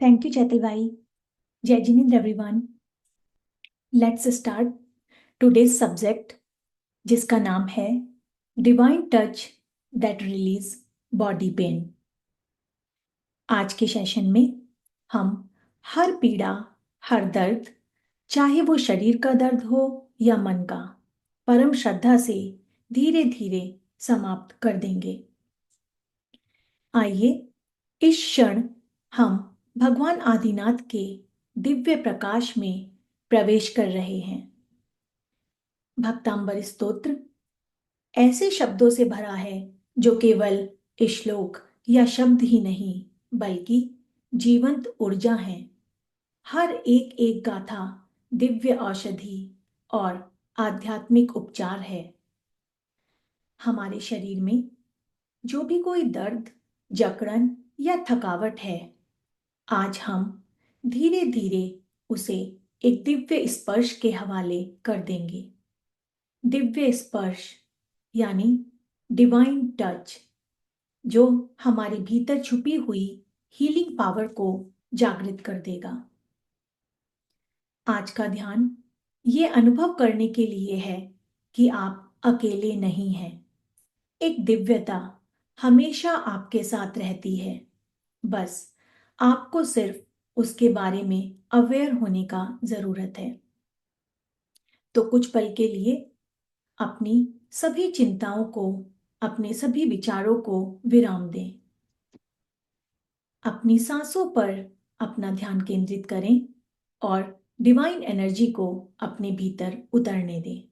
Thank you, Chetal bhai. Jai Jinendra, everyone. Let's start today's subject, जिसका नाम है divine touch that release body pain. आज के session में हम हर पीड़ा, हर दर्द, चाहे वो शरीर का दर्द हो या मन का, परम श्रद्धा से धीरे धीरे समाप्त कर देंगे। आइए इस क्षण हम भगवान आदिनाथ के दिव्य प्रकाश में प्रवेश कर रहे हैं। भक्तांबर स्तोत्र ऐसे शब्दों से भरा है जो केवल श्लोक या शब्द ही नहीं बल्कि जीवंत ऊर्जा है। हर एक एक गाथा दिव्य औषधि और आध्यात्मिक उपचार है। हमारे शरीर में जो भी कोई दर्द, जकड़न या थकावट है, आज हम धीरे धीरे उसे एक दिव्य स्पर्श के हवाले कर देंगे। दिव्य स्पर्श यानी डिवाइन टच, जो हमारे भीतर छुपी हुई हीलिंग पावर को जागृत कर देगा। आज का ध्यान ये अनुभव करने के लिए है कि आप अकेले नहीं हैं। एक दिव्यता हमेशा आपके साथ रहती है, बस आपको सिर्फ उसके बारे में अवेयर होने का जरूरत है। तो कुछ पल के लिए अपनी सभी चिंताओं को, अपने सभी विचारों को विराम दें। अपनी सांसों पर अपना ध्यान केंद्रित करें और डिवाइन एनर्जी को अपने भीतर उतरने दें।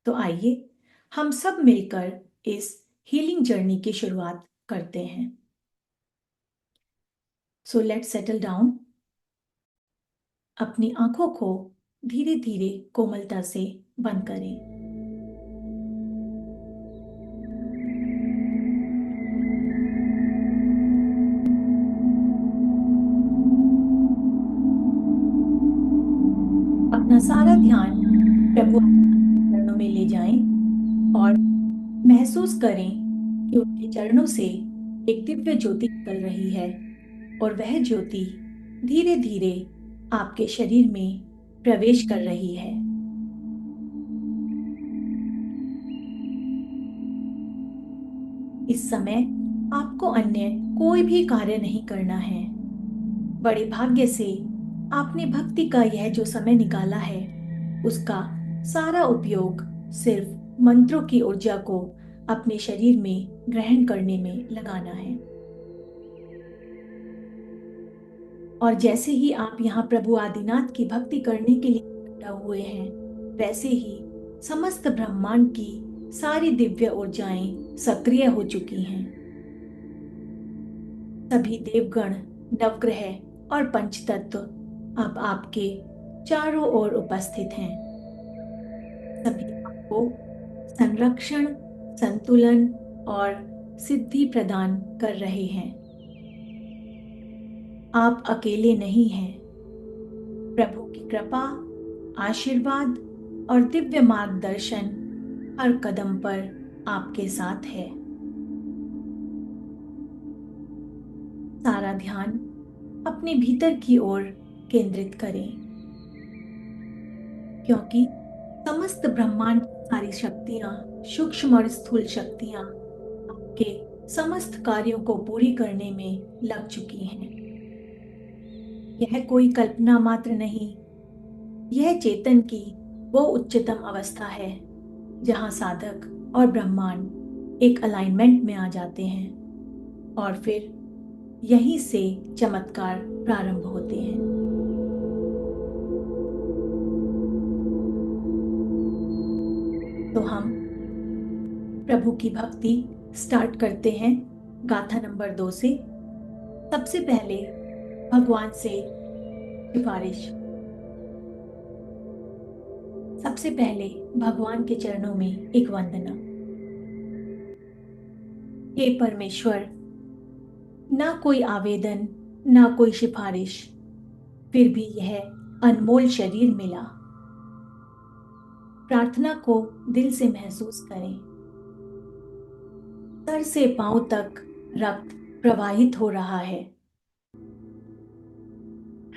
तो आइए हम सब मिलकर इस हीलिंग जर्नी की शुरुआत करते हैं। So let's settle down. अपनी आंखों को धीरे धीरे कोमलता से बंद करें। अपना सारा ध्यान प्रभु के चरणों में ले जाएं और महसूस करें कि उनके चरणों से एक दिव्य ज्योति निकल रही है और वह ज्योति धीरे धीरे आपके शरीर में प्रवेश कर रही है। इस समय आपको अन्य कोई भी कार्य नहीं करना है। बड़े भाग्य से आपने भक्ति का यह जो समय निकाला है, उसका सारा उपयोग सिर्फ मंत्रों की ऊर्जा को अपने शरीर में ग्रहण करने में लगाना है। और जैसे ही आप यहाँ प्रभु आदिनाथ की भक्ति करने के लिए इकट्ठा हुए हैं, वैसे ही समस्त ब्रह्मांड की सारी दिव्य ऊर्जाएं सक्रिय हो चुकी हैं। सभी देवगण, नवग्रह और पंचतत्व अब आपके चारों ओर उपस्थित हैं। सभी आपको संरक्षण, संतुलन और सिद्धि प्रदान कर रहे हैं। आप अकेले नहीं हैं। प्रभु की कृपा, आशीर्वाद और दिव्य मार्गदर्शन हर कदम पर आपके साथ है। सारा ध्यान अपने भीतर की ओर केंद्रित करें, क्योंकि समस्त ब्रह्मांड की सारी शक्तियां, सूक्ष्म और स्थूल शक्तियां आपके समस्त कार्यों को पूरी करने में लग चुकी हैं। यह कोई कल्पना मात्र नहीं, यह चेतन की वो उच्चतम अवस्था है जहां साधक और ब्रह्मांड एक अलाइनमेंट में आ जाते हैं और फिर यहीं से चमत्कार प्रारंभ होते हैं। तो हम प्रभु की भक्ति स्टार्ट करते हैं गाथा नंबर 2 से। सबसे पहले भगवान से सिफारिश। सबसे पहले भगवान के चरणों में एक वंदना। हे परमेश्वर, ना कोई आवेदन, ना कोई सिफारिश, फिर भी यह अनमोल शरीर मिला। प्रार्थना को दिल से महसूस करें। सर से पांव तक रक्त प्रवाहित हो रहा है।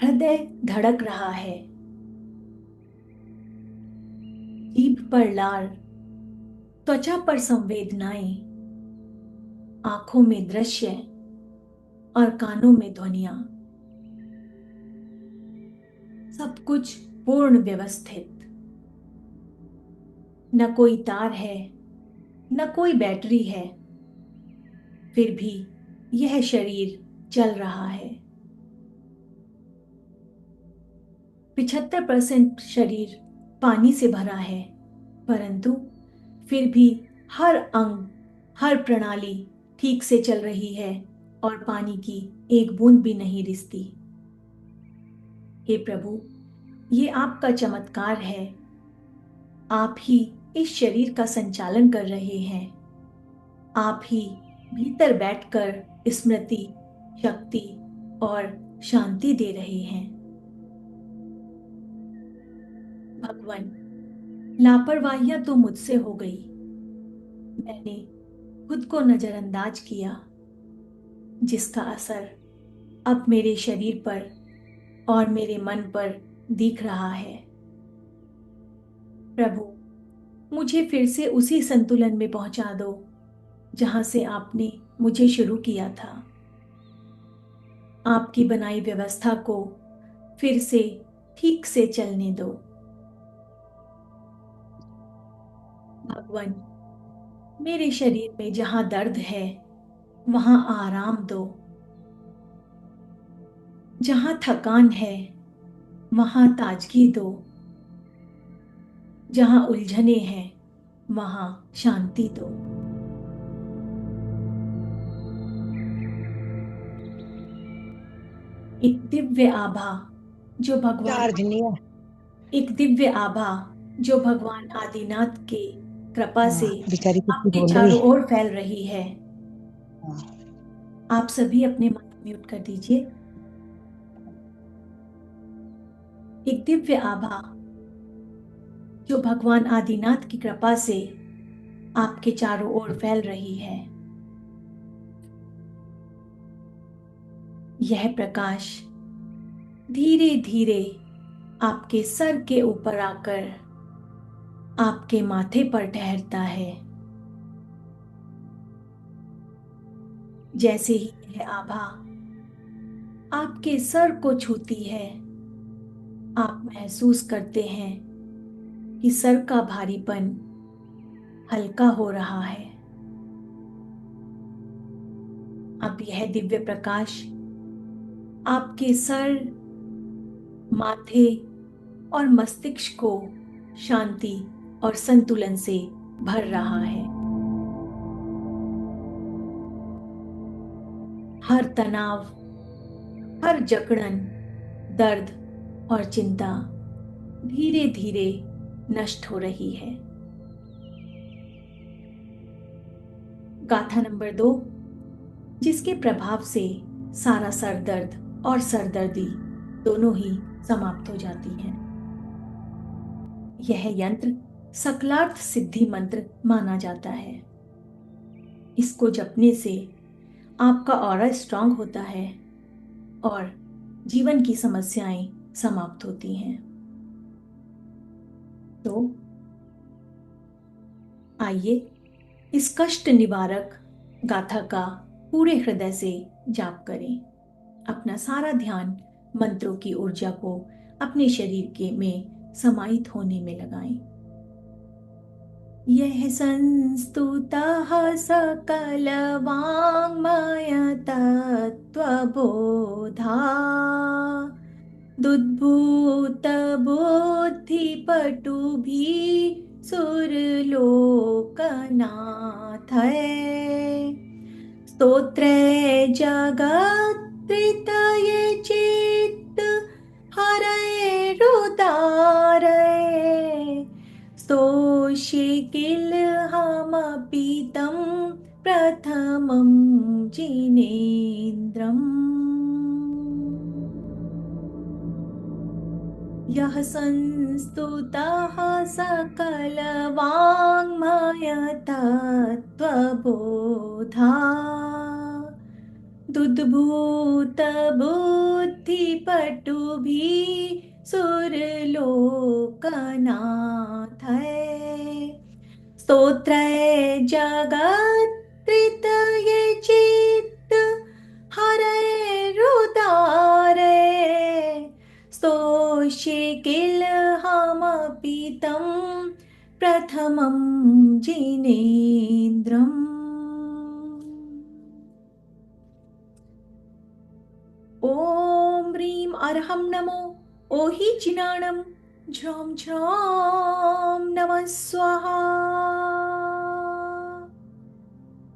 हृदय धड़क रहा है, जीभ पर लार, त्वचा पर संवेदनाएं, आंखों में दृश्य और कानों में ध्वनियां, सब कुछ पूर्ण व्यवस्थित। न कोई तार है, न कोई बैटरी है, फिर भी यह शरीर चल रहा है। 75% शरीर पानी से भरा है, परंतु फिर भी हर अंग, हर प्रणाली ठीक से चल रही है और पानी की एक बूंद भी नहीं रिसती। हे प्रभु, ये आपका चमत्कार है। आप ही इस शरीर का संचालन कर रहे हैं। आप ही भीतर बैठकर स्मृति, शक्ति और शांति दे रहे हैं। भगवान, लापरवाहियां तो मुझसे हो गई। मैंने खुद को नजरअंदाज किया, जिसका असर अब मेरे शरीर पर और मेरे मन पर दिख रहा है। प्रभु, मुझे फिर से उसी संतुलन में पहुंचा दो जहां से आपने मुझे शुरू किया था। आपकी बनाई व्यवस्था को फिर से ठीक से चलने दो। भगवान, मेरे शरीर में जहां दर्द है वहां आराम दो। जहां थकान है वहां ताजगी दो। जहां उलझने हैं वहां शांति दो। एक दिव्य आभा जो भगवान चार्ज नहीं है। एक दिव्य आभा जो भगवान आदिनाथ के कृपा से हाँ, बेचारी कुछ आपके बोल रही चारों है। ओर फैल रही है। हाँ। आप सभी अपने मन म्यूट कर दीजिए। एक दिव्य आभा जो भगवान आदिनाथ की कृपा से आपके चारों ओर फैल रही है। यह प्रकाश धीरे धीरे आपके सर के ऊपर आकर आपके माथे पर ठहरता है। जैसे ही यह आभा आपके सर को छूती है, आप महसूस करते हैं कि सर का भारीपन हल्का हो रहा है। अब यह दिव्य प्रकाश आपके सर, माथे और मस्तिष्क को शांति और संतुलन से भर रहा है। हर तनाव, हर जकड़न, दर्द और चिंता धीरे धीरे नष्ट हो रही है। गाथा नंबर 2, जिसके प्रभाव से सारा सर दर्द और सरदर्दी दोनों ही समाप्त हो जाती हैं। यह यंत्र सकलार्थ सिद्धि मंत्र माना जाता है। इसको जपने से आपका ऑरा स्ट्रांग होता है और जीवन की समस्याएं समाप्त होती हैं। तो आइए इस कष्ट निवारक गाथा का पूरे हृदय से जाप करें। अपना सारा ध्यान मंत्रों की ऊर्जा को अपने शरीर के में समाहित होने में लगाएं। यह संस्तुतः सकल वाङ्मय तत्त्वबोधा दुद्भूत बुद्धिपटुभिः सुरलोकनाथै स्तोत्रे जगत्त्रितये चित्त हरैरुदारै स्तोष्ये किल हमपि तं प्रथमं जिनेन्द्रम्। यः संस्तुतः सकलवाङ्मय तत्त्वबोधा दुद्भूत बुद्धि पटु भी सुरलोकनाथ स्तोत्र जगत्कृत ये चित्त हरे रुदारे स्तोष्ये किल हम पीतम प्रथमं जिनेन्द्रम्। ॐ ह्रीं अर्हं नमो ओहि जिनाणं झ्रौं झ्रौं नमः स्वाहा।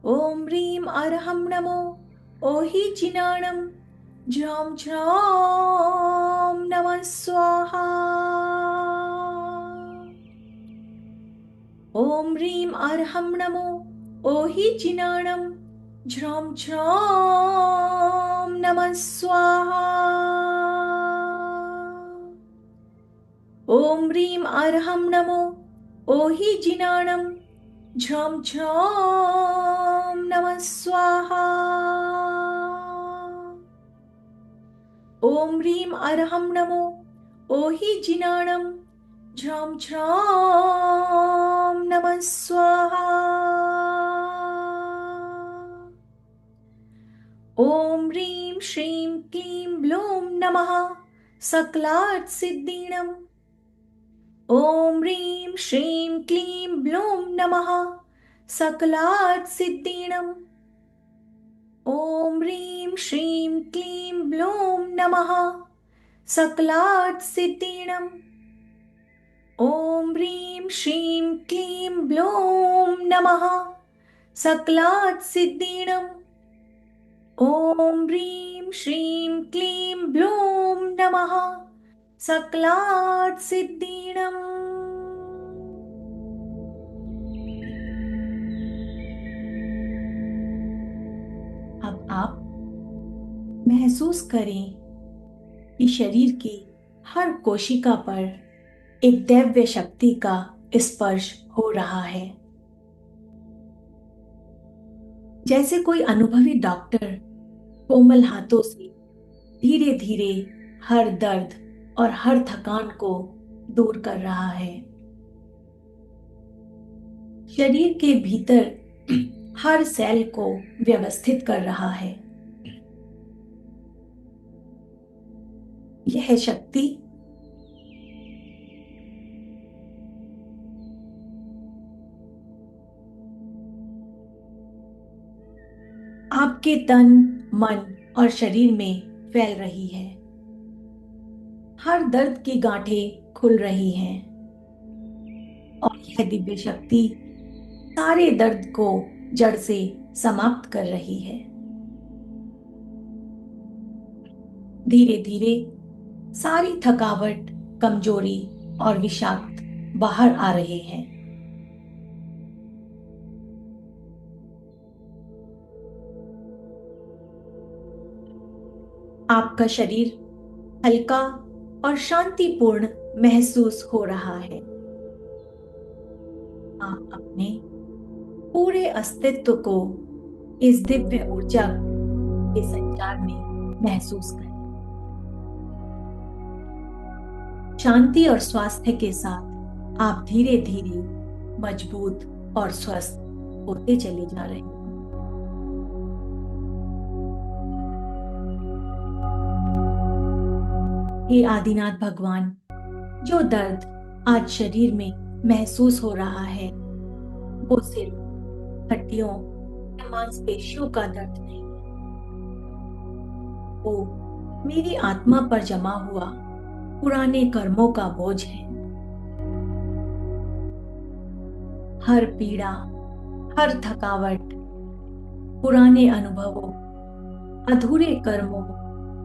ॐ ह्रीं अर्हं नमो ओहि जिनाणं झ्रौं झ्रौं नमः स्वाहा। ॐ ह्रीं अर्हं नमो ओहि जिनाणं झ्रौं झ्रौं नमः स्वाहा। ॐ ह्रीं अर्हं नमो ओहि जिनाणं झ्रौं झ्रौं नमः स्वाहा। ॐ ह्रीं अर्हं नमो ओहि जिनाणं झ्रौं झ्रौं नमः स्वाहा। ॐ ह्रीं श्रीं क्लीं ब्लूं नमः सकलात् सिद्धीणम्। ॐ ह्रीं श्रीं क्लीं ब्लूं नमः सकलात् सिद्धीणम्। ॐ ह्रीं श्रीं क्लीं ब्लूं नमः सकलात् सिद्धीणम्। ॐ ह्रीं श्रीं क्लीं ब्लूं नमः सकलात् सिद्धीणम्। ॐ ह्रीं श्रीं क्लीं ब्लूं नमः सकलात् सिद्धीणम्। अब आप महसूस करें कि शरीर की हर कोशिका पर एक दिव्य शक्ति का स्पर्श हो रहा है। जैसे कोई अनुभवी डॉक्टर कोमल हाथों से धीरे धीरे हर दर्द और हर थकान को दूर कर रहा है। शरीर के भीतर हर सेल को व्यवस्थित कर रहा है। यह शक्ति आपके तन, मन और शरीर में फैल रही है। हर दर्द की गांठें खुल रही हैं और यह दिव्य शक्ति सारे दर्द को जड़ से समाप्त कर रही है। धीरे धीरे सारी थकावट, कमजोरी और विषाक्त बाहर आ रहे हैं। आपका शरीर हल्का और शांतिपूर्ण महसूस हो रहा है। आप अपने पूरे अस्तित्व को इस दिव्य ऊर्जा के संचार में महसूस करें। शांति और स्वास्थ्य के साथ आप धीरे धीरे मजबूत और स्वस्थ होते चले जा रहे हैं। हे आदिनाथ भगवान, जो दर्द आज शरीर में महसूस हो रहा है वो सिर्फ हड्डियों या मांसपेशियों का दर्द नहीं है, वो मेरी आत्मा पर जमा हुआ पुराने कर्मों का बोझ है। हर पीड़ा, हर थकावट, पुराने अनुभवों, अधूरे कर्मों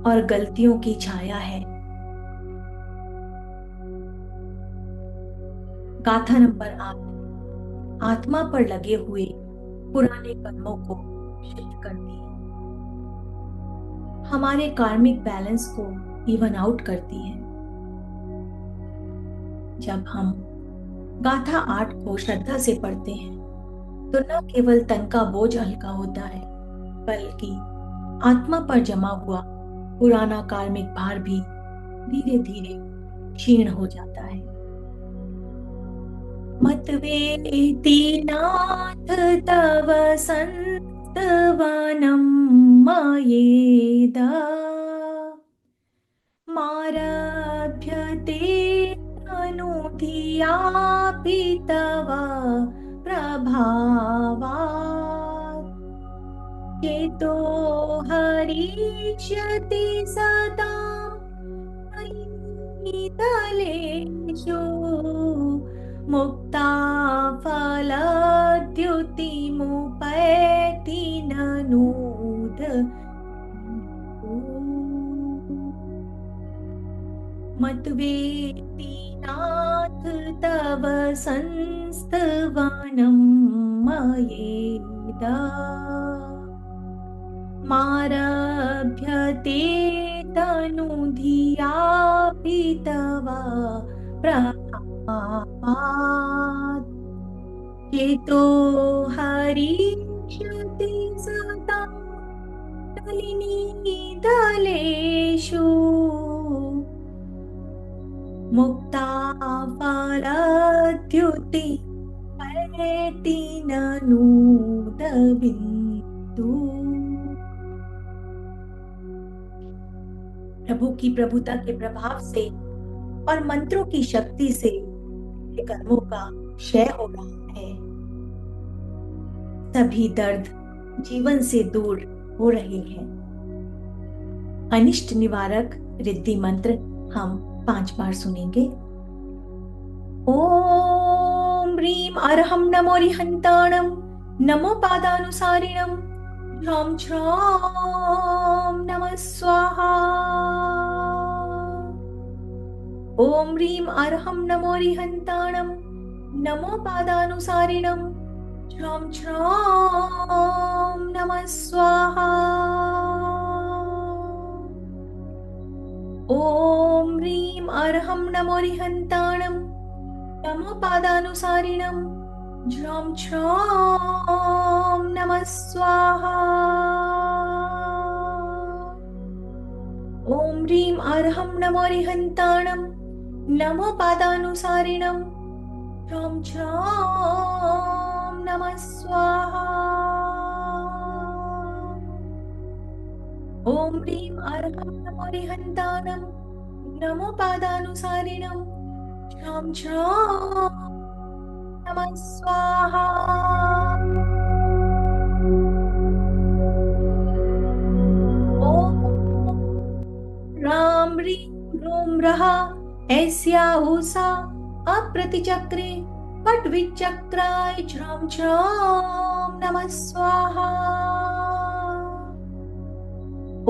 और गलतियों की छाया है। गाथा नंबर 8 आत्मा पर लगे हुए पुराने कर्मों को शुद्ध करती है, हमारे कार्मिक बैलेंस को इवन आउट करती है। जब हम गाथा 8 को श्रद्धा से पढ़ते हैं तो न केवल तन का बोझ हल्का होता है, बल्कि आत्मा पर जमा हुआ पुराना कार्मिक भार भी धीरे धीरे क्षीण हो जाता है। मत वेति नाथ तव संस्तवनं मयेदा मारभ्यते तनुधियापि तव प्रभावात् चेतो हरिष्यति सदा तलेषु मुक्ता फलद्युतिमुपैति ननूद मत्वेति नाथ तव संस्तवनं मयेदा मारभ्यते तनुधियापि तव प्रभावात् चेतो हरिष्यति सदा नलिनीदलेषु मुक्ता फलद्युति पैति ननूदबिन्दु। प्रभु की प्रभुता के प्रभाव से और मंत्रों की शक्ति से कर्मों का क्षय हो रहा है। सभी दर्द जीवन से दूर हो रहे हैं। अनिष्ट निवारक रिद्धि मंत्र हम 5 बार सुनेंगे। ओम ह्रीं अरहं नमो रिहंताणं नमो पादानुसारिणं ह्रौं श्रौं नमः स्वाहा। ओम ह्रीं अरहं नमो रिहंताणं नमो पादानुसारिणं ह्रौं श्रौं नमः स्वाहा। ओम ह्रीं अरहं नमो रिहंताणं नमो पादानुसारिणं ह्रौं श्रौं नमः स्वाहा। ओम ह्रीं अरहं नमो रिहंताणं नमो पादानुसारिणं ह्रौं श्रौं नमः स्वाहा। ओम ह्रीं अरहं नमो रिहंताणं नमो पादानुसारिणं ह्रौं श्रौं नमः स्वाहा। ओम राम ह्रीं ह्रूं रः ऐस्या ऊषा अप्रतिचक्रे पट विचक्राय ह्रौं श्रौं नमः स्वाहा।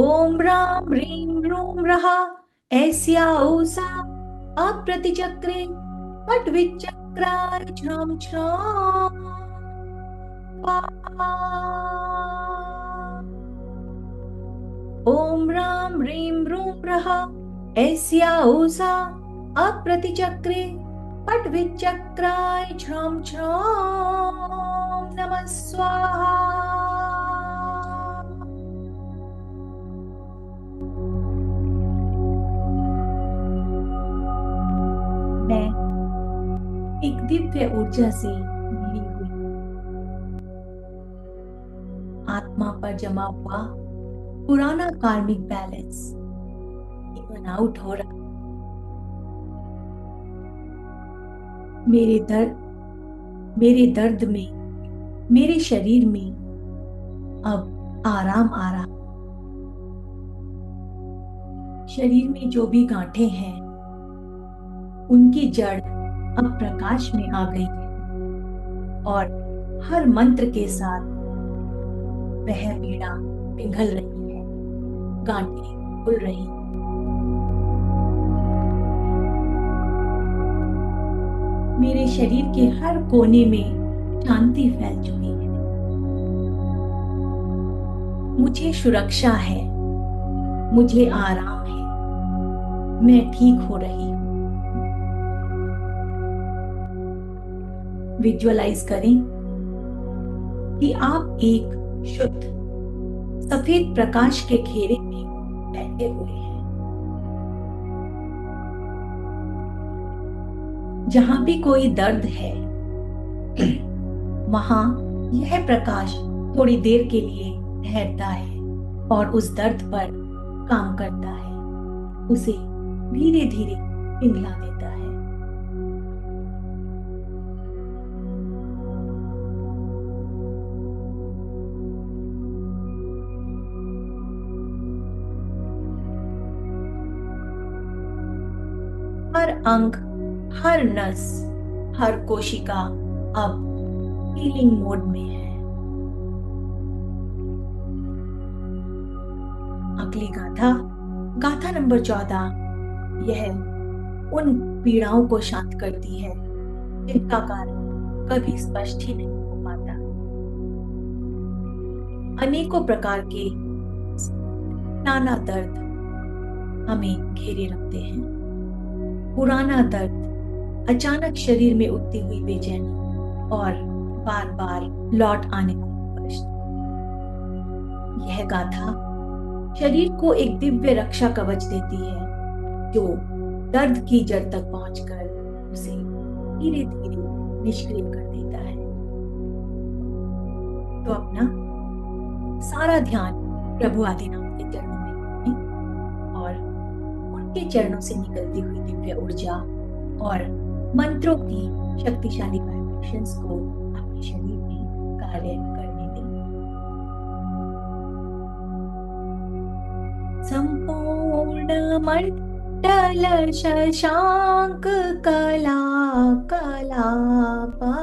ओम राम ह्रीं ह्रूं रः ऐस्या ऊषा अप्रतिचक्रे पट विचक्राय ह्रौं श्रौं स्वाहा। ओम राम ह्रीं ह्रूं रः ऐस्या ऊषा अप्रतिचक्रे पट विचक्राय ह्रौं श्रौं नमः स्वाहा। मैं एक दिव्य ऊर्जा से मिली हुई आत्मा पर जमा हुआ पुराना कार्मिक बैलेंस इवन आउट हो रहा। मेरे दर्द में, मेरे शरीर में अब आराम आ रहा। शरीर में जो भी गांठें हैं उनकी जड़ अब प्रकाश में आ गई है और हर मंत्र के साथ वह पीड़ा पिघल रही है, गांठें खुल रही हैं। मेरे शरीर के हर कोने में शांति फैल चुकी है। मुझे सुरक्षा है, मुझे आराम है, मैं ठीक हो रही हूँ। विजुअलाइज करें कि आप एक शुद्ध सफेद प्रकाश के घेरे में बैठे हुए हैं। जहां भी कोई दर्द है, वहां यह प्रकाश थोड़ी देर के लिए ठहरता है और उस दर्द पर काम करता है, उसे धीरे धीरे पिघला देता है। हर अंग, हर नस, हर कोशिका अब हीलिंग मोड में है। अगली गाथा, गाथा नंबर 14, यह उन पीड़ाओं को शांत करती है जिनका कारण कभी स्पष्ट ही नहीं हो पाता। अनेकों प्रकार के नाना दर्द हमें घेरे रखते हैं। पुराना दर्द, अचानक शरीर में उठती हुई बेचैनी और बार बार लौट आने वाला कष्ट। यह गाथा शरीर को एक दिव्य रक्षा कवच देती है जो दर्द की जड़ तक पहुंचकर उसे धीरे धीरे निष्क्रिय कर देता है। तो अपना सारा ध्यान प्रभु आदिनाथ के चरणों में रखें और उनके चरणों से निकलती हुई दिव्य ऊर्जा और मंत्रों की शक्तिशाली वाइब्रेशंस को अपने शरीर में कार्य करने दें। संपूर्ण मंडल शशांक कला कलापा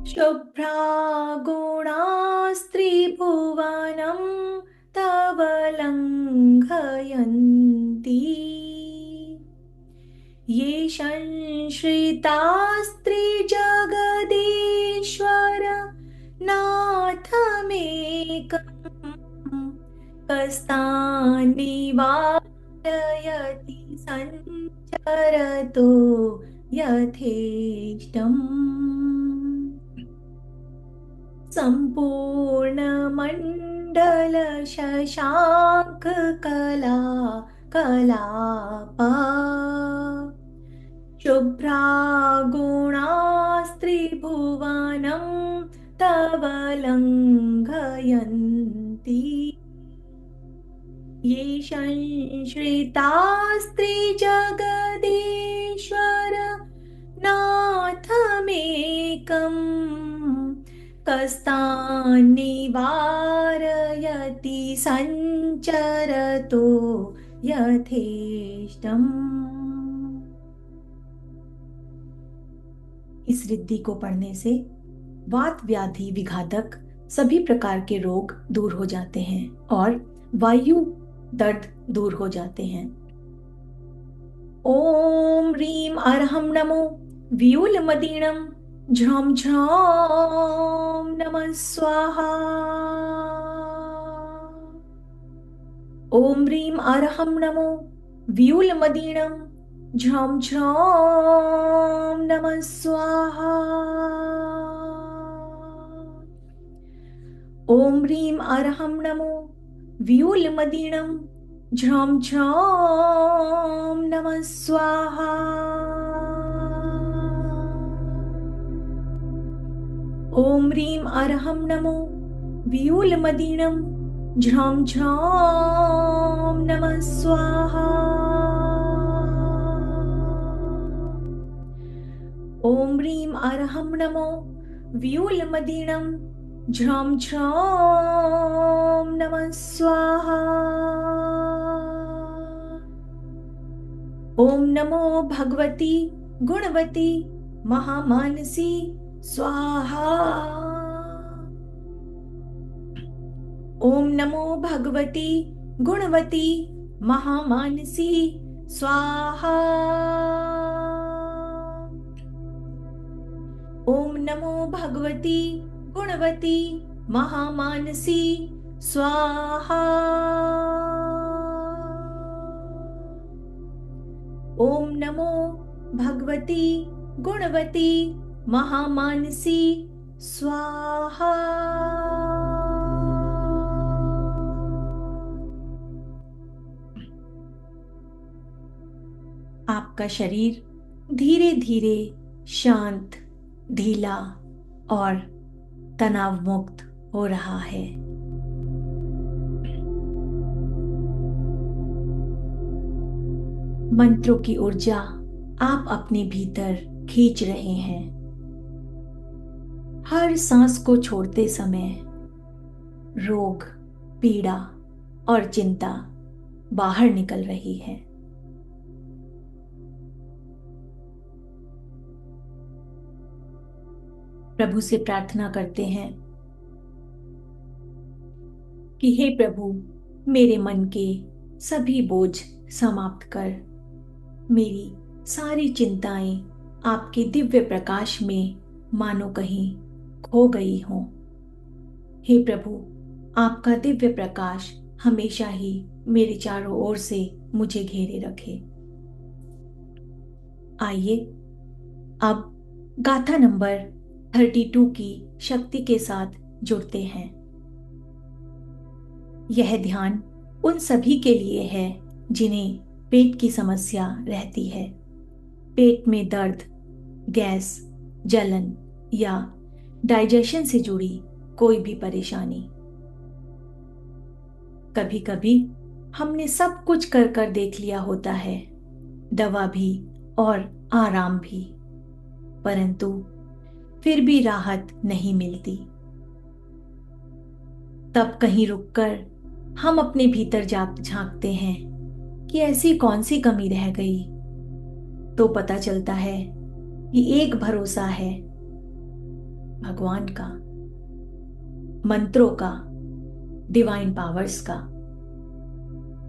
शुभ्रा गुणास्त्रिभुवनं तव लङ्घयन्ति ये संश्रितास्त्रिजगदीश्वर नाथमेकं कस्तान् निवारयति सञ्चरतो यथेष्टम्। संपूर्ण मंडल शशांक कला कलापा शुभ्रा गुणास्त्रिभुवनं तव लङ्घयन्ति ये संश्रितास्त्रिजगदीश्वर नाथमेकम् कस्तान् निवारयति सञ्चरतो यथेष्टम्। इस रिद्धि को पढ़ने से वात व्याधि विघातक सभी प्रकार के रोग दूर हो जाते हैं और वायु दर्द दूर हो जाते हैं। ओम ह्रीम अर्हं नमो व्यूलमदीणं झ्रौं झ्रौं नमः स्वाहा। ओम ह्रीम अर्हं नमो व्यूलमदीणं झ्रौं झ्रौं नमः स्वाहा। ओम ह्रीम अर्हं नमो व्यूलमदीणं झ्रौं झ्रौं नमः स्वाहा। ओम ह्रीम अर्हं नमो व्यूलमदीणं झ्रौं झ्रौं नमः स्वाहा। ओम ह्रीम अर्हं नमो व्यूलमदीणं झ्रौं झ्रौं नमः स्वाहा। ओम नमो भगवती गुणवती महामानसी स्वाहा। ओम नमो भगवती गुणवती महामानसी स्वाहा। ओम नमो भगवती गुणवती महामानसी स्वाहा। ओम नमो भगवती गुणवती महामानसी स्वाहा। आपका शरीर धीरे धीरे शांत, ढीला और तनाव मुक्त हो रहा है। मंत्रों की ऊर्जा आप अपने भीतर खींच रहे हैं। हर सांस को छोड़ते समय रोग, पीड़ा और चिंता बाहर निकल रही है। प्रभु से प्रार्थना करते हैं कि हे प्रभु, मेरे मन के सभी बोझ समाप्त कर मेरी सारी चिंताएं आपके दिव्य प्रकाश में मानो कहीं खो गई हों। हे प्रभु, आपका दिव्य प्रकाश हमेशा ही मेरे चारों ओर से मुझे घेरे रखे। आइए अब गाथा नंबर 32 की शक्ति के साथ जुड़ते हैं। यह ध्यान उन सभी के लिए है जिन्हें पेट की समस्या रहती है। पेट में दर्द, गैस, जलन या डाइजेशन से जुड़ी कोई भी परेशानी। कभी कभी हमने सब कुछ कर कर देख लिया होता है, दवा भी और आराम भी, परंतु फिर भी राहत नहीं मिलती। तब कहीं रुककर हम अपने भीतर झांकते हैं कि ऐसी कौन सी कमी रह गई। तो पता चलता है कि एक भरोसा है, भगवान का, मंत्रों का, डिवाइन पावर्स का।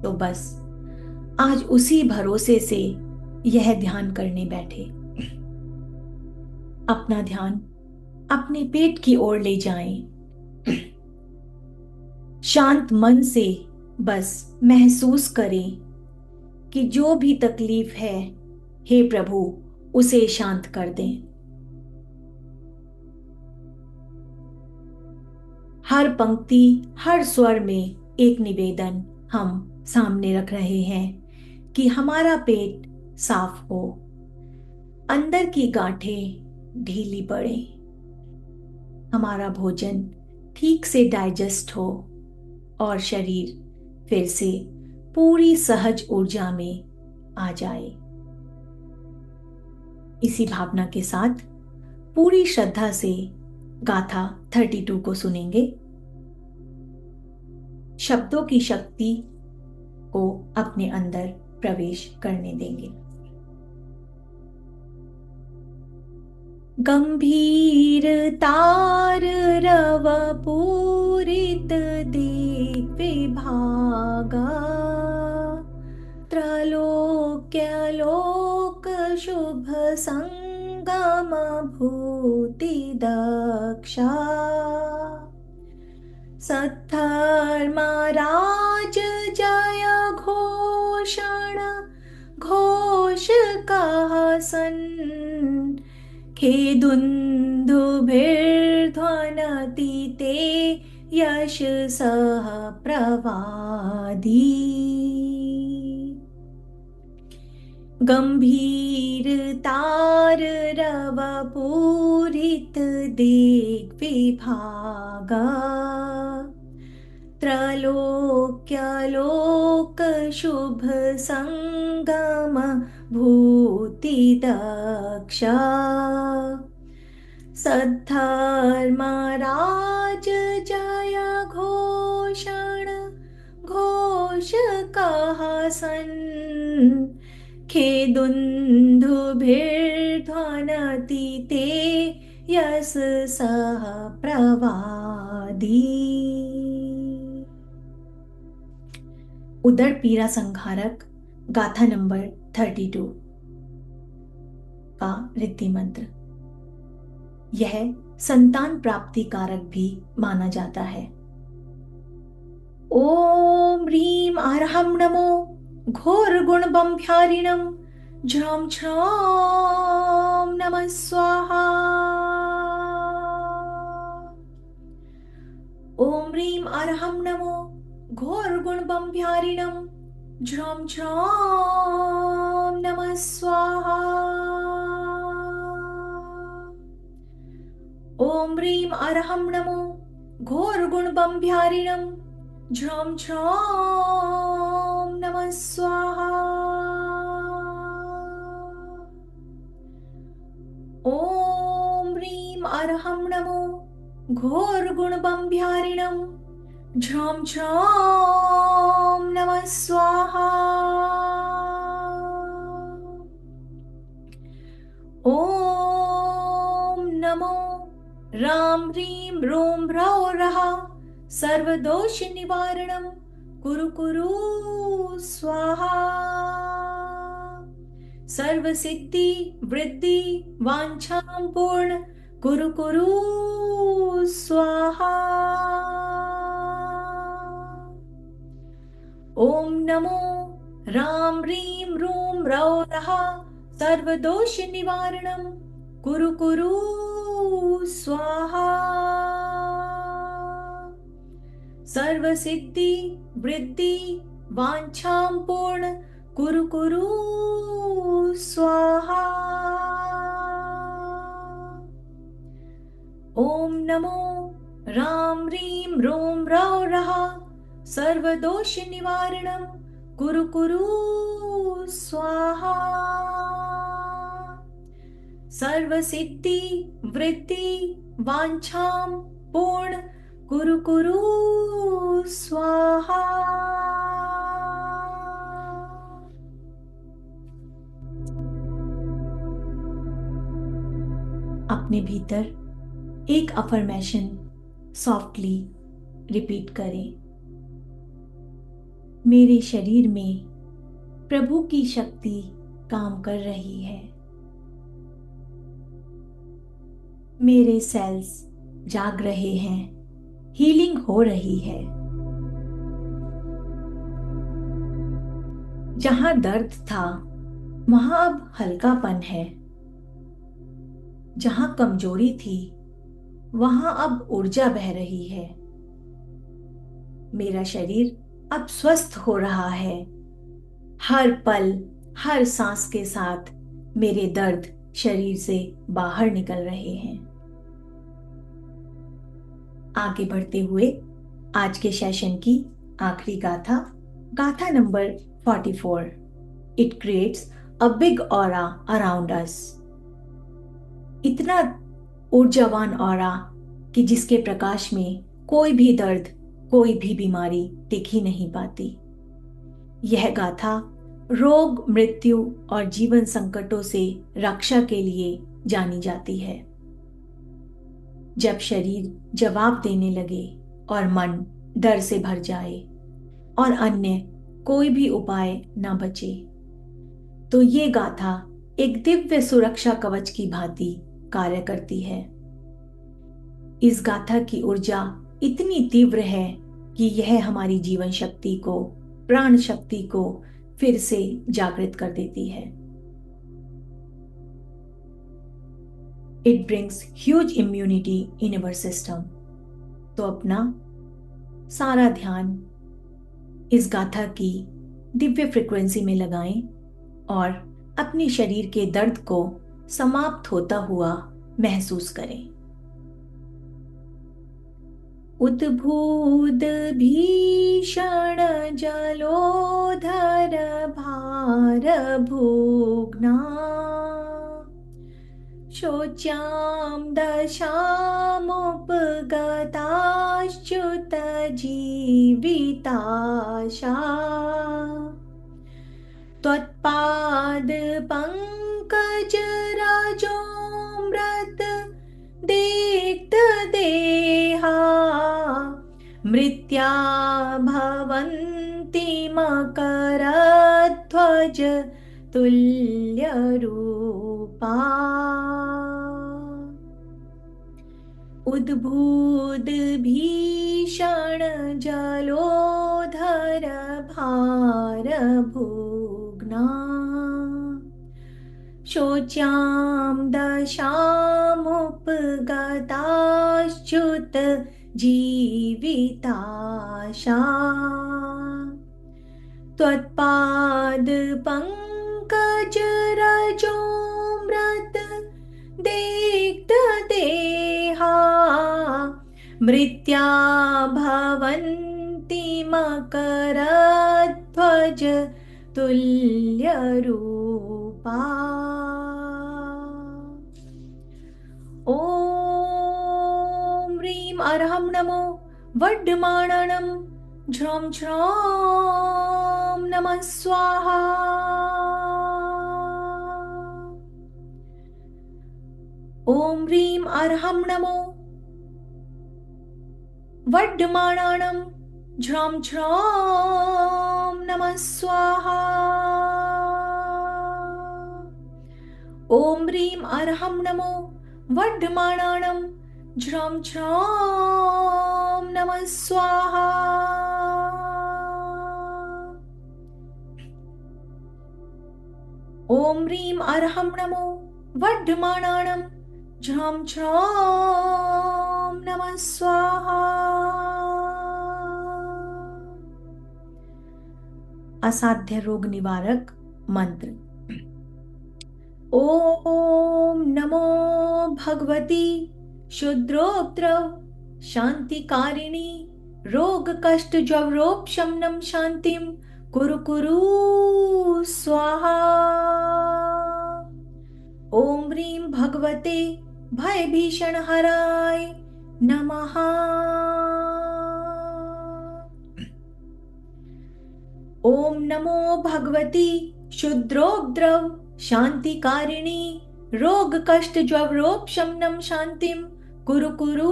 तो बस आज उसी भरोसे से यह ध्यान करने बैठे। अपना ध्यान अपने पेट की ओर ले जाएं। शांत मन से बस महसूस करें कि जो भी तकलीफ है, हे प्रभु, उसे शांत कर दें। हर पंक्ति, हर स्वर में एक निवेदन हम सामने रख रहे हैं कि हमारा पेट साफ हो, अंदर की गांठें ढीली पड़े, हमारा भोजन ठीक से डाइजेस्ट हो और शरीर फिर से पूरी सहज ऊर्जा में आ जाए। इसी भावना के साथ पूरी श्रद्धा से गाथा 32 को सुनेंगे। शब्दों की शक्ति को अपने अंदर प्रवेश करने देंगे। गंभीर तार रव पूरित दिग् विभागा, त्रलोक्य लोक शुभ संगम भूति दक्षा, सत्धर्मराज जय घोषण घोष कहासन, खेदुन्दुभिर्ध्वनति ते यश सह प्रवादी, गंभीर तार रव पूरित दिग् विभागा, त्रलोक्य लोक शुभ संगम भूति दक्षा, सद्धर्मराज जय घोषण घोष कहासन, खेदुन्दुभिर्ध्वनति ते यश सह प्रवादी। उदर पीड़ा संहारक गाथा नंबर 32 का रिद्धि मंत्र। यह संतान प्राप्ति कारक भी माना जाता है। ओम ह्रीम अरहम नमो घोर गुण बम्भ्यारिणम झ्रम झ्रम नमः स्वाहा। ओम ह्रीम अरहम नमो घोर गुण बम्भ्यारिणम झ्रम झ्रम नमः स्वाहा। ॐ ह्रीं अरहं नमो घोरगुणबम्भ्यारिणं झ्रौं झ्रौं नमः स्वाहा। ॐ ह्रीं अरहं नमो घोरगुणबम्भ्यारिणं झ्रौं झ्रौं नमः स्वाहा। ॐ नमो रां ह्रीं रूं ह्रौं रः सर्वदोष निवारणं कुरु कुरु स्वाहा। सर्वसिद्धि वृद्धि वाञ्छां पूर्ण कुरु कुरु स्वाहा। ॐ नमो रां ह्रीं रूं ह्रौं रः सर्वदोष निवारणं कुरु कुरु स्वाहा। सर्वसिद्धि वृद्धि वाञ्छां पूर्ण कुरु कुरु स्वाहा। ॐ नमो रां ह्रीं रूं ह्रौं रः सर्वदोष निवारणं कुरु कुरु स्वाहा। सर्वसिद्धि वृद्धि वाञ्छां पूर्ण कुरु कुरु स्वाहा। अपने भीतर एक अफर्मेशन सॉफ्टली रिपीट करें। मेरे शरीर में प्रभु की शक्ति काम कर रही है। मेरे सेल्स जाग रहे हैं, हीलिंग हो रही है। जहां दर्द था वहां अब हल्कापन है। जहां कमजोरी थी वहां अब ऊर्जा बह रही है। मेरा शरीर अब स्वस्थ हो रहा है। हर पल हर सांस के साथ मेरे दर्द शरीर से बाहर निकल रहे हैं। आगे बढ़ते हुए आज के सेशन की आखिरी गाथा, गाथा number 44। It creates a big aura around us. इतना ऊर्जावान ऑरा कि जिसके प्रकाश में कोई भी दर्द, कोई भी बीमारी टिक ही नहीं पाती। यह गाथा रोग, मृत्यु और जीवन संकटों से रक्षा के लिए जानी जाती है। जब शरीर जवाब देने लगे और मन डर से भर जाए और अन्य कोई भी उपाय न बचे, तो ये गाथा एक दिव्य सुरक्षा कवच की भांति कार्य करती है। इस गाथा की ऊर्जा इतनी तीव्र है कि यह हमारी जीवन शक्ति को, प्राण शक्ति को फिर से जागृत कर देती है। It brings huge immunity in our system. तो अपना सारा ध्यान इस गाथा की दिव्य फ्रीक्वेंसी में लगाएं और अपने शरीर के दर्द को समाप्त होता हुआ महसूस करें। उद्भूत भीषण जलोधर भार भुग्ना शोच्यां दशामुपगताश्च्युत जीविताशा त्वत्पाद पंकज राजोऽमृत दीक्त देहा मृत्या भवन्ति मकरध्वज तुल्य रूपा। उद्भूत भीषण जलोधर भार भुग्ना शोच्यां दशामुपगताश्च्युत जीविताशा त्वत्पाद पंकज पंकज रजोमृत दीप्त देहा मृत्या भवन्ति मकरध्वज तुल्यरूपा ॐ ह्रीं अर्हं नमो वड्डमाणनं झ्रौं झ्रौं नमः स्वाहा ॐ ह्रीं अर्हं नमो वड्डमाणानं झ्रौं झ्रौं नमः स्वाहा ॐ ह्रीं अर्हं नमो वड्डमाणानं झ्रौं झ्रौं नमः स्वाहा ॐ ह्रीं अर्हं नमो वड्डमाणानं झ्रौं झ्रौं नमः स्वाहा असाध्य रोग निवारक मंत्र। ओम नमो भगवती शुद्रोपद्रव शांतिकारिणी रोग कष्ट जवरोपशमनम शांतिम कुरु कुरु स्वाहा ओम ह्रीं भगवते भय भीषण हराय नमः ओम नमो भगवती शुद्रोपद्रव शांतिकारिणी रोग कष्ट जवरोपशमनम शांतिम कुरु कुरु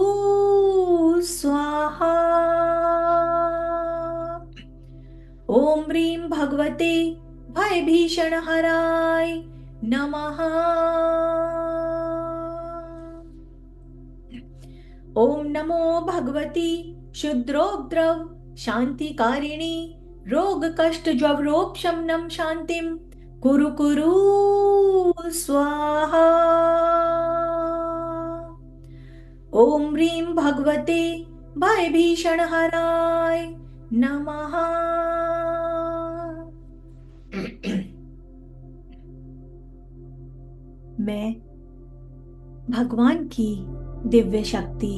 स्वाहा ओम ह्रीं भगवते भय भीषण हराय नमः ओम नमो भगवती शुद्रोपद्रव शांतिकारिणी रोग कष्ट जवरोपशमनम शांतिम कुरु कुरु स्वाहा ओम ह्रीं भगवते भय भीषण हराय नमः मैं भगवान की दिव्य शक्ति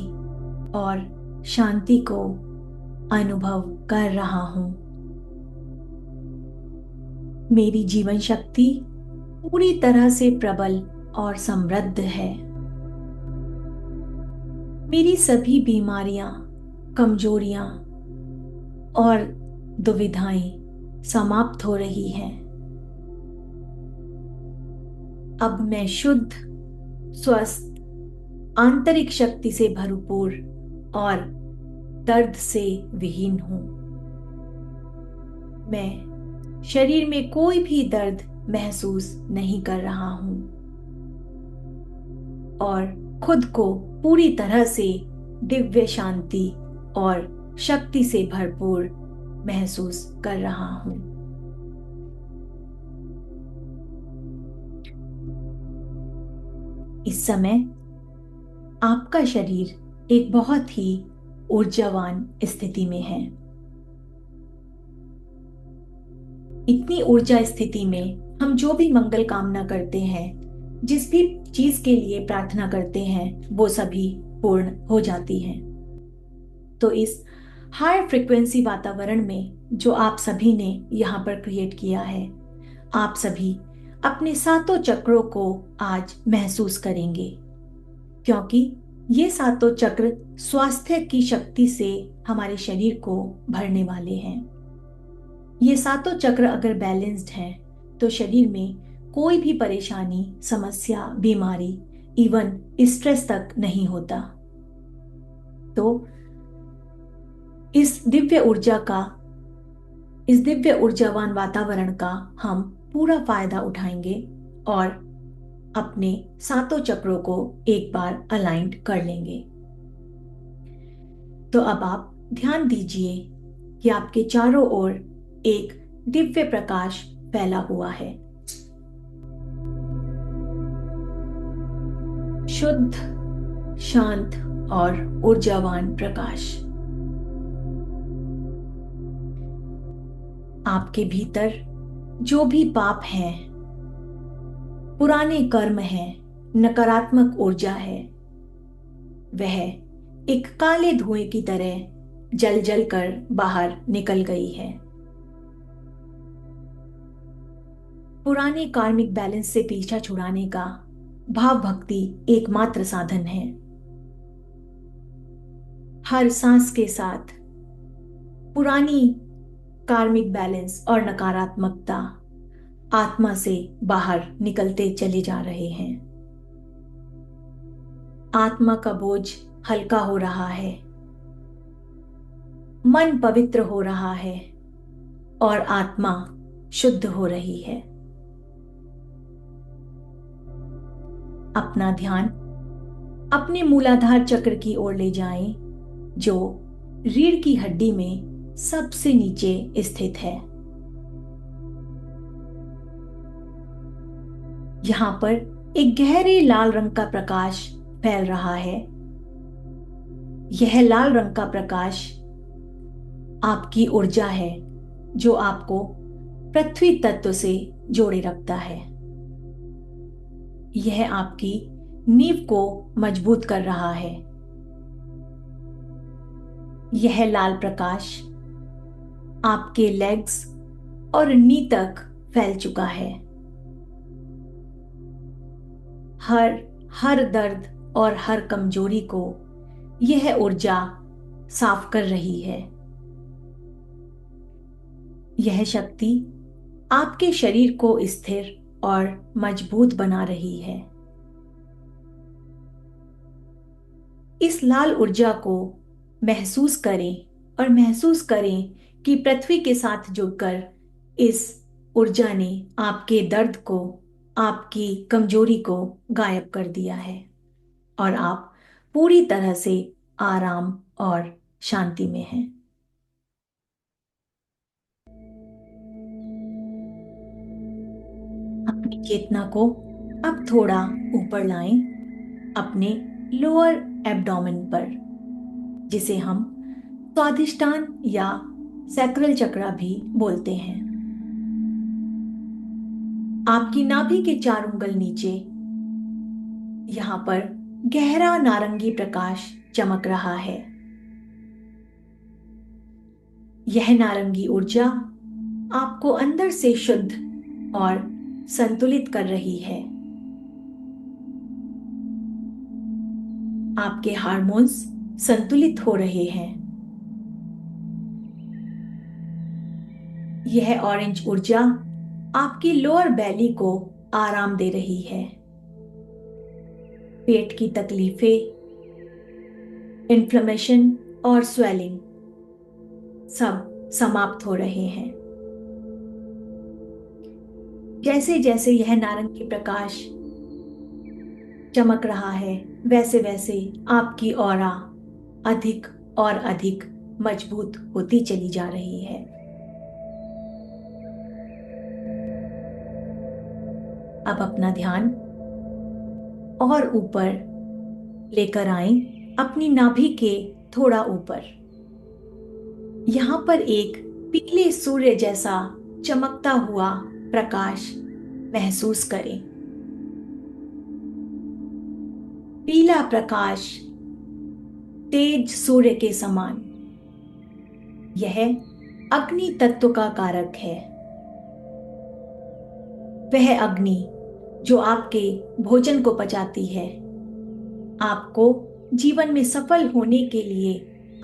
और शांति को अनुभव कर रहा हूं। मेरी जीवन शक्ति पूरी तरह से प्रबल और समृद्ध है। मेरी सभी बीमारियां, कमजोरियां और दुविधाएं समाप्त हो रही हैं। अब मैं शुद्ध, स्वस्थ, आंतरिक शक्ति से भरपूर और दर्द से विहीन हूं। मैं शरीर में कोई भी दर्द महसूस नहीं कर रहा हूं और खुद को पूरी तरह से दिव्य शांति और शक्ति से भरपूर महसूस कर रहा हूं। इस समय आपका शरीर एक बहुत ही ऊर्जावान स्थिति में है। इतनी ऊर्जा स्थिति में हम जो भी मंगल कामना करते हैं, जिस भी चीज के लिए प्रार्थना करते हैं, वो सभी पूर्ण हो जाती हैं। तो इस हाई फ्रिक्वेंसी वातावरण में जो आप सभी ने यहाँ पर क्रिएट किया है, आप सभी अपने सातों चक्रों को आज महसूस करेंगे, क्योंकि ये सातों चक्र स्वास्थ्य की शक्ति से हमारे शरीर को भरने वाले हैं। ये सातों चक्र अगर बैलेंस्ड हैं तो शरीर में कोई भी परेशानी, समस्या, बीमारी, इवन स्ट्रेस तक नहीं होता। तो इस दिव्य ऊर्जावान वातावरण का हम पूरा फायदा उठाएंगे और अपने सातों चक्रों को एक बार अलाइंड कर लेंगे। तो अब आप ध्यान दीजिए कि आपके चारों ओर एक दिव्य प्रकाश फैला हुआ है। शुद्ध, शांत और ऊर्जावान प्रकाश। आपके भीतर जो भी पाप हैं, पुराने कर्म हैं, नकारात्मक ऊर्जा है। वह एक काले धुएं की तरह जल जल कर बाहर निकल गई है। पुराने कार्मिक बैलेंस से पीछा छुड़ाने का भाव भक्ति एकमात्र साधन है। हर सांस के साथ पुरानी कार्मिक बैलेंस और नकारात्मकता आत्मा से बाहर निकलते चले जा रहे हैं। आत्मा का बोझ हल्का हो रहा है, मन पवित्र हो रहा है और आत्मा शुद्ध हो रही है। अपना ध्यान अपने मूलाधार चक्र की ओर ले जाएं, जो रीढ़ की हड्डी में सबसे नीचे स्थित है। यहां पर एक गहरे लाल रंग का प्रकाश फैल रहा है। यह लाल रंग का प्रकाश आपकी ऊर्जा है, जो आपको पृथ्वी तत्व से जोड़े रखता है। यह आपकी नींव को मजबूत कर रहा है। यह लाल प्रकाश आपके लेग्स और नी तक फैल चुका है। हर हर दर्द और हर कमजोरी को यह ऊर्जा साफ कर रही है। यह शक्ति आपके शरीर को स्थिर और मजबूत बना रही है। इस लाल ऊर्जा को महसूस करें और महसूस करें कि पृथ्वी के साथ जुड़कर इस ऊर्जा ने आपके दर्द को, आपकी कमजोरी को गायब कर दिया है और आप पूरी तरह से आराम और शांति में हैं। अपनी चेतना को अब थोड़ा ऊपर लाएं, अपने लोअर एब्डोमेन पर, जिसे हम स्वादिष्टान या सैक्रल चक्रा भी बोलते हैं। आपकी नाभि के 4 उंगल नीचे यहां पर गहरा नारंगी प्रकाश चमक रहा है। यह नारंगी ऊर्जा आपको अंदर से शुद्ध और संतुलित कर रही है। आपके हार्मोन्स संतुलित हो रहे हैं। यह ऑरेंज ऊर्जा आपकी लोअर बेली को आराम दे रही है। पेट की तकलीफें, इन्फ्लेमेशन और स्वेलिंग सब समाप्त हो रहे हैं। जैसे जैसे यह नारंगी प्रकाश चमक रहा है, वैसे वैसे आपकी ऑरा अधिक और अधिक मजबूत होती चली जा रही है। अब अपना ध्यान और ऊपर लेकर आएं, अपनी नाभि के थोड़ा ऊपर। यहां पर एक पीले सूर्य जैसा चमकता हुआ प्रकाश महसूस करें। पीला प्रकाश तेज सूर्य के समान। यह अग्नि तत्व का कारक है। वह अग्नि जो आपके भोजन को पचाती है, आपको जीवन में सफल होने के लिए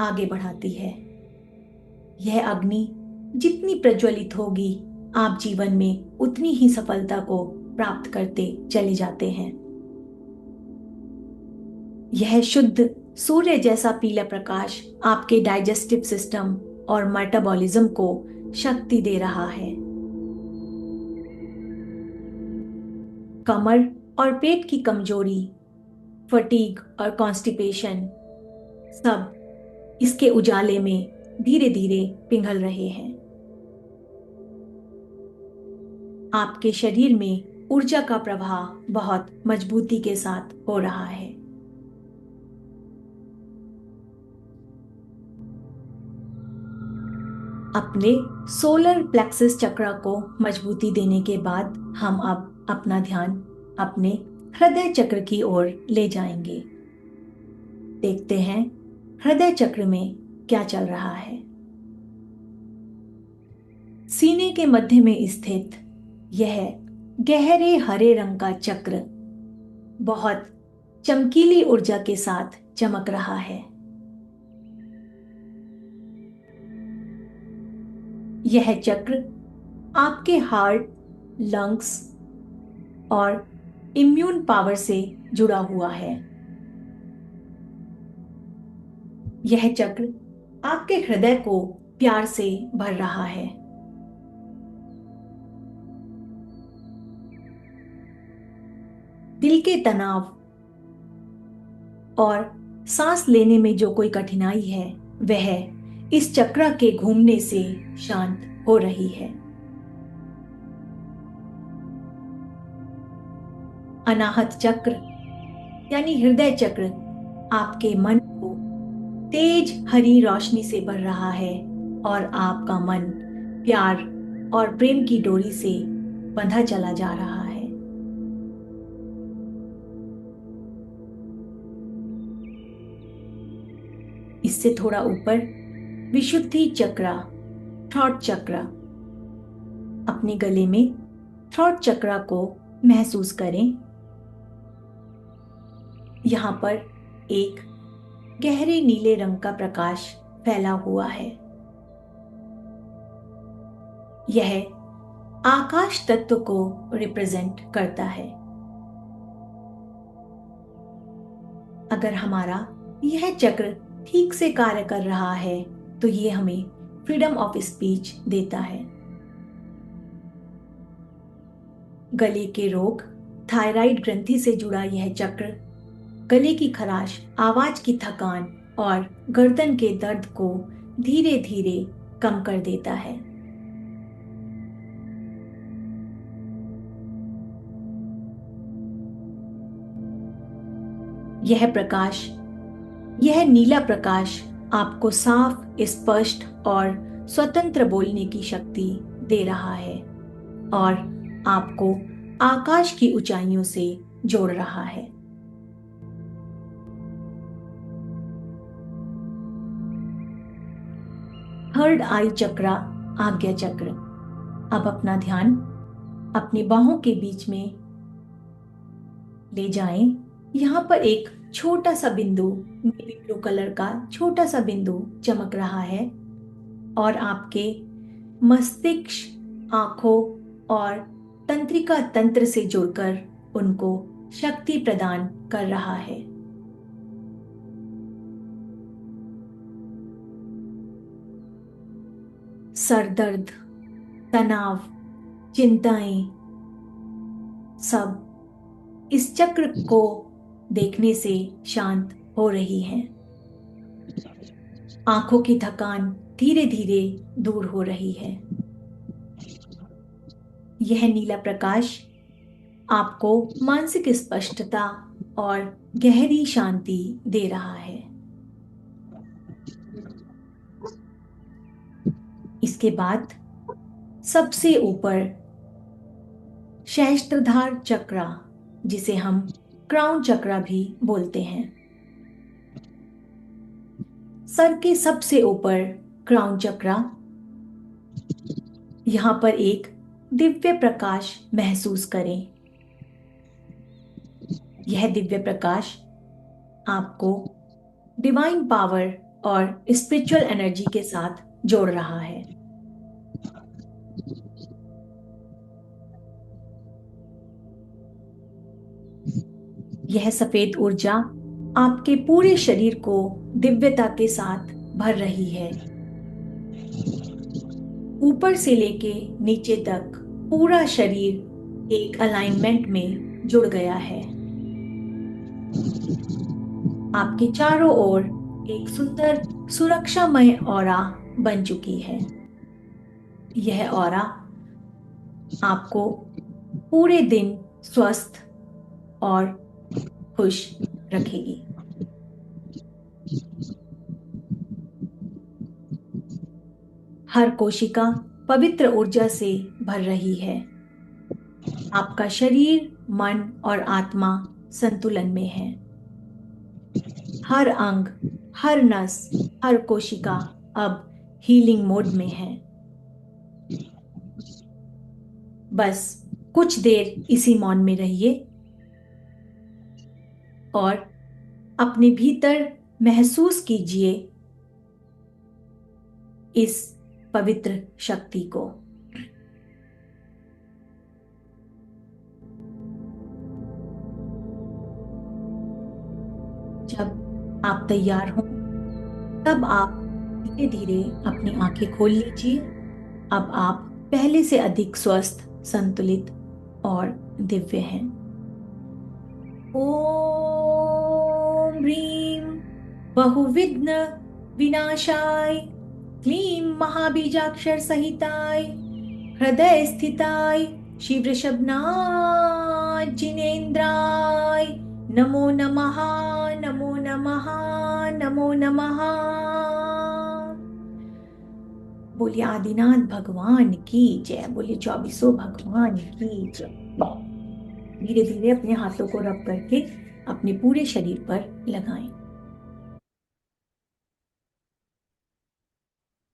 आगे बढ़ाती है। यह अग्नि जितनी प्रज्वलित होगी, आप जीवन में उतनी ही सफलता को प्राप्त करते चले जाते हैं। यह शुद्ध सूर्य जैसा पीला प्रकाश आपके डाइजेस्टिव सिस्टम और मेटाबॉलिज्म को शक्ति दे रहा है। कमर और पेट की कमजोरी, फटीग और कॉन्स्टिपेशन सब इसके उजाले में धीरे धीरे पिघल रहे हैं। आपके शरीर में ऊर्जा का प्रवाह बहुत मजबूती के साथ हो रहा है। अपने सोलर प्लेक्सस चक्र को मजबूती देने के बाद हम अब अपना ध्यान अपने हृदय चक्र की ओर ले जाएंगे। देखते हैं हृदय चक्र में क्या चल रहा है। सीने के मध्य में स्थित यह गहरे हरे रंग का चक्र बहुत चमकीली ऊर्जा के साथ चमक रहा है। यह चक्र आपके हार्ट, लंग्स और इम्यून पावर से जुड़ा हुआ है। यह चक्र आपके हृदय को प्यार से भर रहा है। दिल के तनाव और सांस लेने में जो कोई कठिनाई है वह इस चक्र के घूमने से शांत हो रही है। अनाहत चक्र यानी हृदय चक्र आपके मन को तेज हरी रोशनी से भर रहा है और आपका मन प्यार और प्रेम की डोरी से बंधा चला जा रहा है। इससे थोड़ा ऊपर विशुद्धि चक्र, थ्रॉट चक्र। अपने गले में थ्रॉट चक्र को महसूस करें। यहाँ पर एक गहरे नीले रंग का प्रकाश फैला हुआ है। यह आकाश तत्व को रिप्रेजेंट करता है। अगर हमारा यह चक्र ठीक से कार्य कर रहा है तो ये हमें फ्रीडम ऑफ स्पीच देता है। गले के रोग, थायराइड ग्रंथि से जुड़ा यह चक्र गले की खराश, आवाज की थकान और गर्दन के दर्द को धीरे धीरे कम कर देता है। यह नीला प्रकाश आपको साफ, स्पष्ट और स्वतंत्र बोलने की शक्ति दे रहा है और आपको आकाश की ऊंचाइयों से जोड़ रहा है। थर्ड आई चक्र, आज्ञा चक्र। अब अपना ध्यान अपनी बाहों के बीच में ले जाएं। यहाँ पर एक छोटा सा बिंदु, नेवी ब्लू कलर का छोटा सा बिंदु चमक रहा है और आपके मस्तिष्क, आंखों और तंत्रिका तंत्र से जुड़कर उनको शक्ति प्रदान कर रहा है। सर दर्द, तनाव, चिंताएं सब इस चक्र को देखने से शांत हो रही हैं। आंखों की थकान धीरे धीरे दूर हो रही है। यह नीला प्रकाश आपको मानसिक स्पष्टता और गहरी शांति दे रहा है। इसके बाद सबसे ऊपर सहस्त्रधार चक्र, जिसे हम क्राउन चक्र भी बोलते हैं। सर के सबसे ऊपर क्राउन चक्र। यहां पर एक दिव्य प्रकाश महसूस करें। यह दिव्य प्रकाश आपको डिवाइन पावर और स्पिरिचुअल एनर्जी के साथ जोड़ रहा है। यह सफेद ऊर्जा आपके पूरे शरीर को दिव्यता के साथ भर रही है। ऊपर से लेके नीचे तक पूरा शरीर एक अलाइनमेंट में जुड़ गया है। आपके चारों ओर एक सुंदर सुरक्षामय ऑरा बन चुकी है। यह ऑरा आपको पूरे दिन स्वस्थ और खुश रखेगी। हर कोशिका पवित्र ऊर्जा से भर रही है। आपका शरीर मन और आत्मा संतुलन में है। हर अंग, हर नस, हर कोशिका अब हीलिंग मोड में है। बस कुछ देर इसी मौन में रहिए और अपने भीतर महसूस कीजिए इस पवित्र शक्ति को। जब आप तैयार हों, तब आप धीरे धीरे अपनी आंखें खोल लीजिए। अब आप पहले से अधिक स्वस्थ, संतुलित और दिव्य हैं। ओम ह्रीं बहुविघ्न विनाशाय क्लीं महाबीजाक्षर सहिताय हृदय स्थिताय श्री वृषभनाथ जिनेन्द्राय नमो नमः, नमो नमः, नमो नमः। बोलिए आदिनाथ भगवान की जय, बोलिए चौबीसों भगवान की जय। धीरे धीरे अपने हाथों को रब करके अपने पूरे शरीर पर लगाएं।